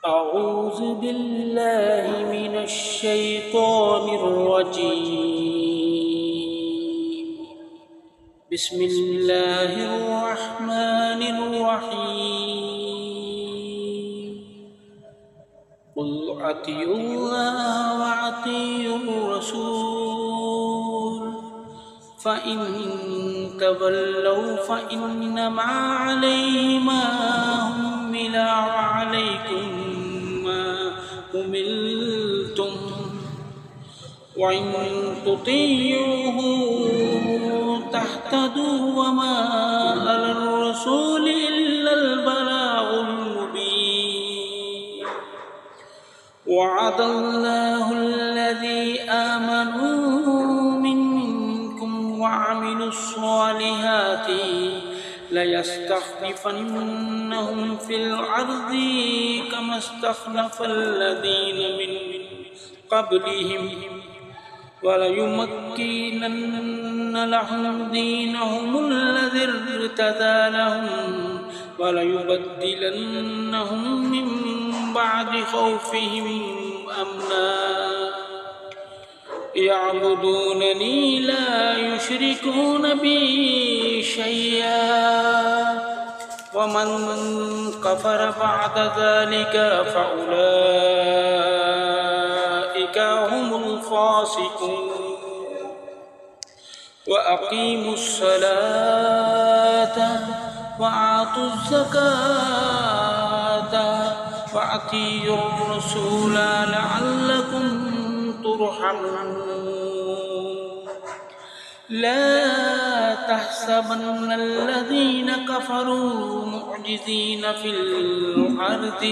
أعوذ بالله من الشيطان الرجيم. بسم الله الرحمن الرحيم. قل أطيعوا الله وأطيعوا الرسول فإن تولوا فإنما عليه ما حمل وعليكم ما حملتم وإن تطيعوه تهتدوا وما على الرسول إلا البلاغ المبين. وعد الله الذين آمنوا منكم وعملوا الصالحات ليستخلفنهم في الأرض كما استخلف الذين من قبلهم وليمكنن لهم دينهم الذي ارتضى لهم وليبدلنهم من بعد خوفهم أمنا يعبدونني لا يشركون بي شيئا ومن كفر بعد ذلك فأولئك هم الفاسقون. وأقيموا الصلاة وآتوا الزكاة وأطيعوا الرسول لعلكم ترحمون. لا تحسبن الذين كفروا معجزين في الأرض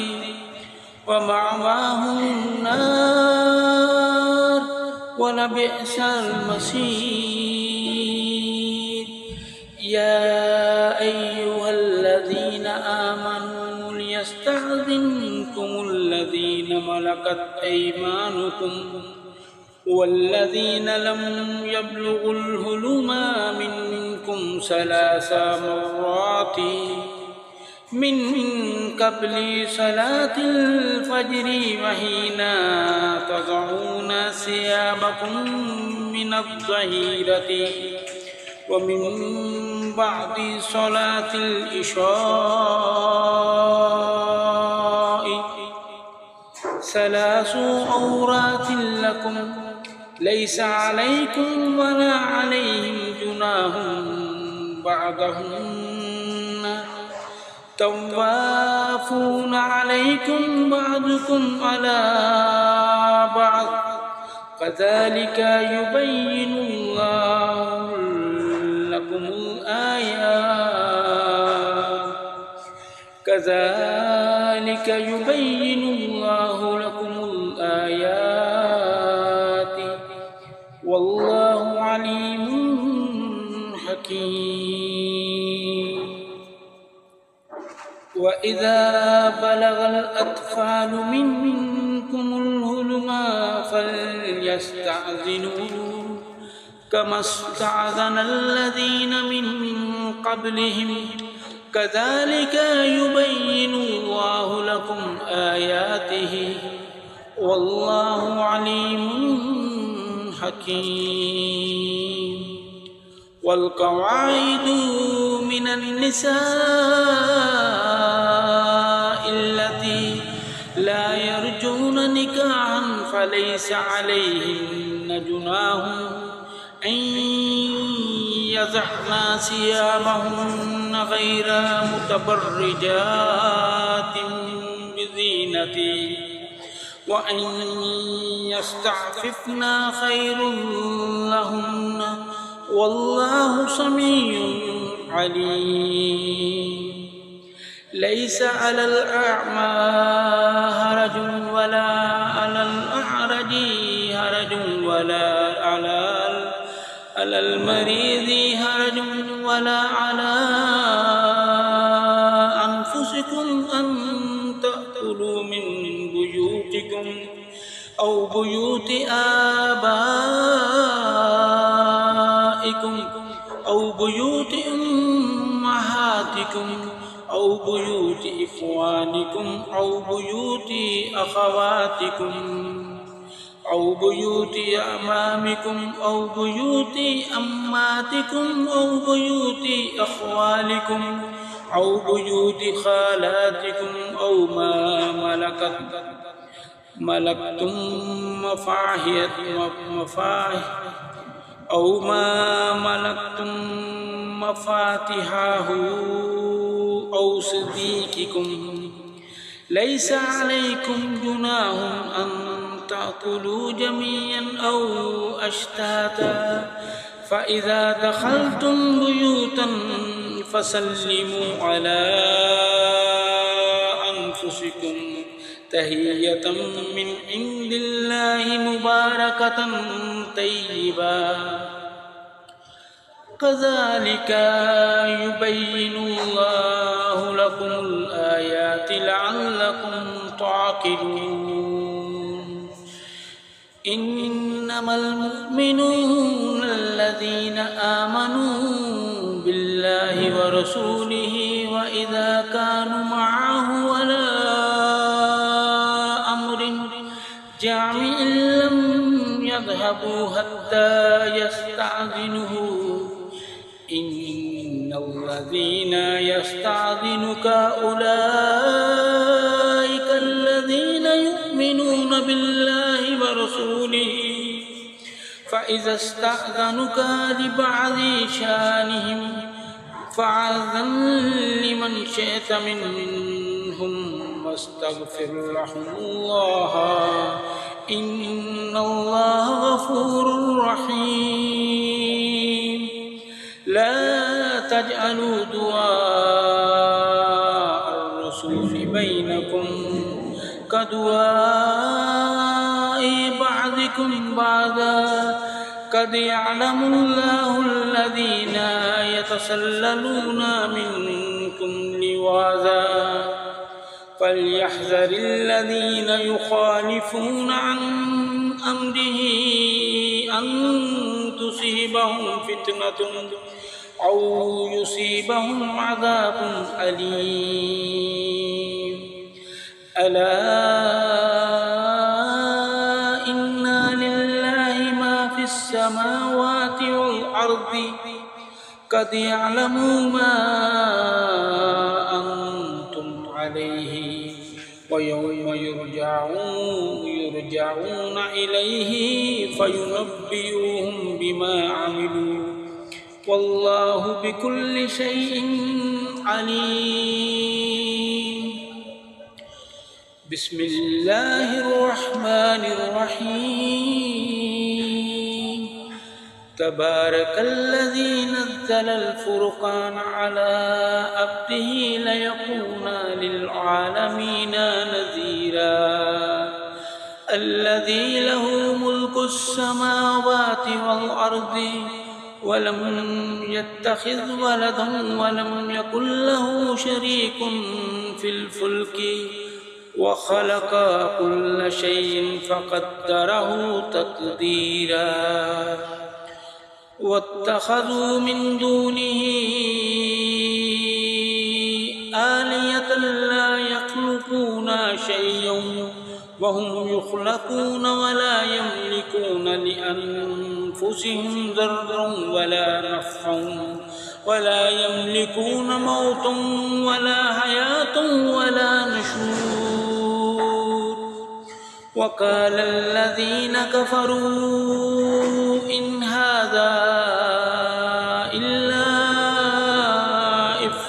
ومأواهم النار ولبئس المصير. يا أيها الذين آمنوا ليستأذنكم الذين ملكت أيمانكم والذين لم يبلغوا الحلم منكم 3 مرات من قبل صلاة الفجر وحين تضعون ثيابكم من الظهيرة ومن بعد صلاة العشاء 3 عورات لكم ليس عليكم ولا عليهم جناح بعدهن طوافون عليكم بعضكم على بعض كذلك يبين الله لكم الآيات كذلك يبين الله لكم الآيات والله عليم حكيم. وإذا بلغ الأطفال منكم الحلم فليستأذنوا كما استأذن الذين من قبلهم كذلك يبين الله لكم آياته والله عليم حكيم. والقواعد من النساء التي لا يرجون نكاحا فليس عليهن جناح أن يضعن ثيابهن غير متبرجات بزينة وأن يستعففن خير لهن والله سميع عليم. ليس على الأعمى حرج ولا على الأعرج حرج ولا على المريض حرج ولا على أنفسكم أن تأكلوا من بيوتكم أو بيوت آبائكم أو بيوت أمهاتكم أو بيوت إخوانكم أو بيوت أخواتكم أو بيوت أعمامكم أو بيوت أماتكم أو بيوت أخوالكم أو بيوت خالاتكم أو ما ملكتم مفاتحه أو صديقكم ليس عليكم جناح أن تأكلوا جميعا أو أشتاتا فإذا دخلتم بيوتا فسلموا على أنفسكم تحية من عند الله مباركة طيبة كذلك يبين الله لكم الآيات لعلكم تعقلون إنما المؤمنون الذين آمنوا بالله ورسوله وإذا كانوا معه على أمر جامع لم يذهبوا حتى يستأذنوه إن الذين يستأذنك أولئك الذين يؤمنون بالله ورسوله فإذا استأذنك لبعض شأنهم فأذن لمن شئت منهم واستغفر لهم الله إن الله غفور رحيم لا تجعلوا دعاء الرسول بينكم كدعاء بعضكم بعضا قد يعلم الله الذين يتسللون منكم لواذا فليحذر الذين يخالفون عن أمره أن تصيبهم فتنة أو يصيبهم عذاب أليم ألا إن لله ما في السماوات والأرض قد يعلم ما أنتم عليه ويوم يرجعون إليه فينبئهم بما عملوا والله بكل شيء عليم بسم الله الرحمن الرحيم تبارك الذي نزل الفرقان على عبده ليكون للعالمين نذيرا الذي له ملك السماوات والأرض ولم يتخذ ولدا ولم يكن له شريك في الفلك وخلق كل شيء فقدره تقديرا واتخذوا من دونه آلهة لا يخلقون شيئا وهم يخلقون ولا يملكون لأنفسهم ضرا ولا نفعا ولا يملكون موتا ولا حياة ولا نشور وقال الذين كفروا إن هذا إلا إفك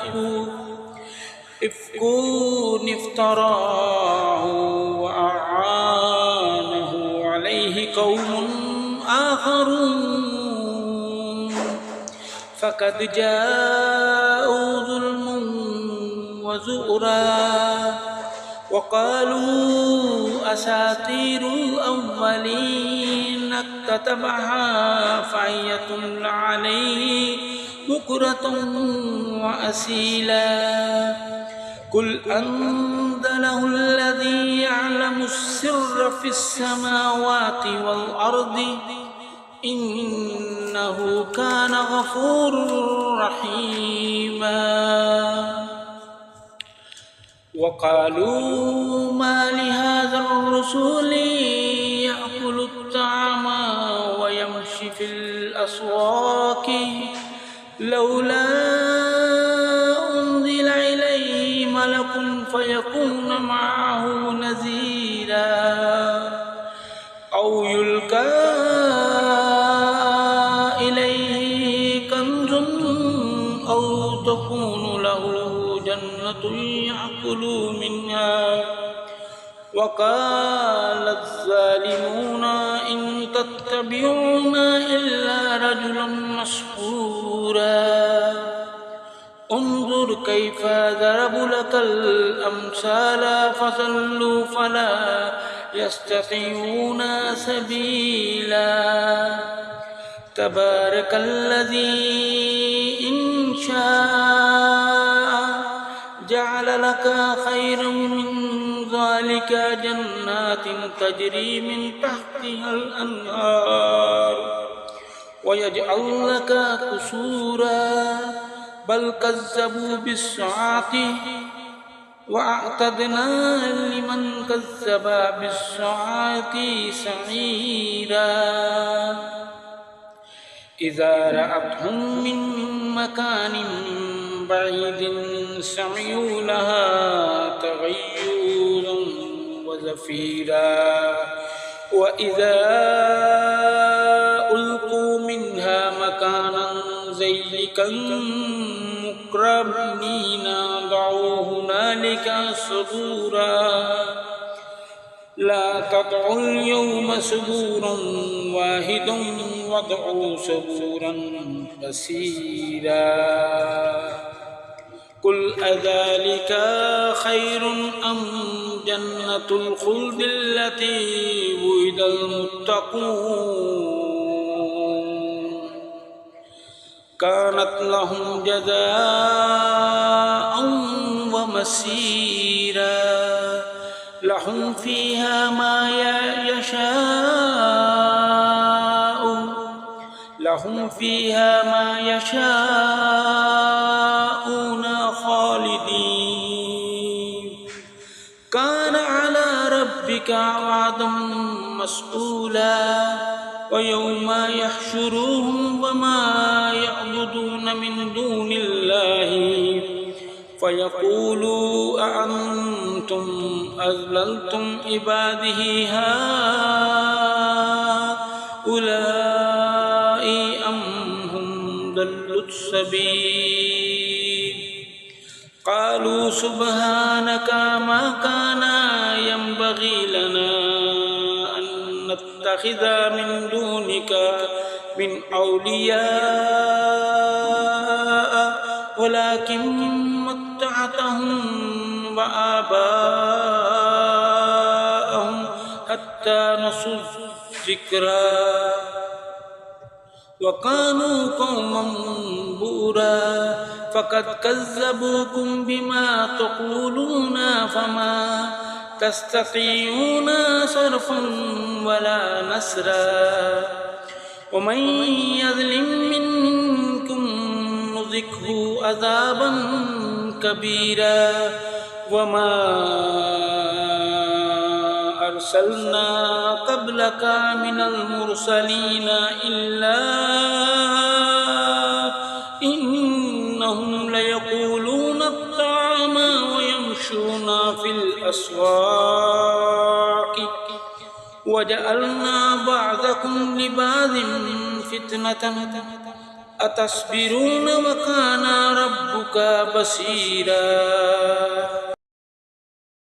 افتراه وأعانه عليه قوم آخرون فقد جاءوا ظلما وزورا وقالوا أساطير الأولين اكتتبها فهي تملى عليه بكرة وأصيلا قل أنزله الذي يعلم السر في السماوات والأرض إنه كان غفورا رحيما وقالوا ما لهذا الرسول يأكل الطعام ويمشي في الأسواق لولا أنزل إليه ملك فيكون معه نذيرا أو يلقى إليه كنز أو تكون له جنة يأكل منها وقال الظالمون إن تتبعون إلا رجلا مسحورا انظر كيف ضرب لك الأمثال فضلوا فلا يستطيعون سبيلا تبارك الذي إن شاء جعل لك خيرا من ذلك جنات تجري من تحتها الأنهار ويجعل لك قصورا بل كذبوا بالساعة وأعتدنا لمن كذب بالساعة سعيرا إذا رأتهم من مكان بعيد سمعوا لها تغيظا وزفيرا وإذا ألقوا منها مكانا ضيقا مقرنين دعوا هنالك ثبورا لا تدعوا اليوم ثبورا واحدا وادعوا ثبورا كثيرا قل أذلك خير أم جنة الخلد التي وعد المتقون كانت لهم جزاء ومصيرا لهم فيها ما يشاءون خالدين كان على ربك وعدا مسئولا ويوم يحشرهم وما يعبدون من دون الله فيقولوا أأنتم أضللتم عباده هؤلاء أم هم ضلوا السبيل قالوا سبحانك ما كان ينبغي لنا أن نتخذ من دونك من أولياء ولكن متعتهم وآباءهم حتى نسوا الذكرى وكانوا قوما بورا فقد كذبوكم بما تقولون فما تستطيعون صرفا ولا نصرا ومن يظلم منكم نذقه عذابا كبيرا وما أرسلنا قبلك من المرسلين إلا إنهم ليقولون الطعام ويمشون في الأسواق وجعلنا بعضكم لبعض فتنة أتصبرون وكان ربك بصيرا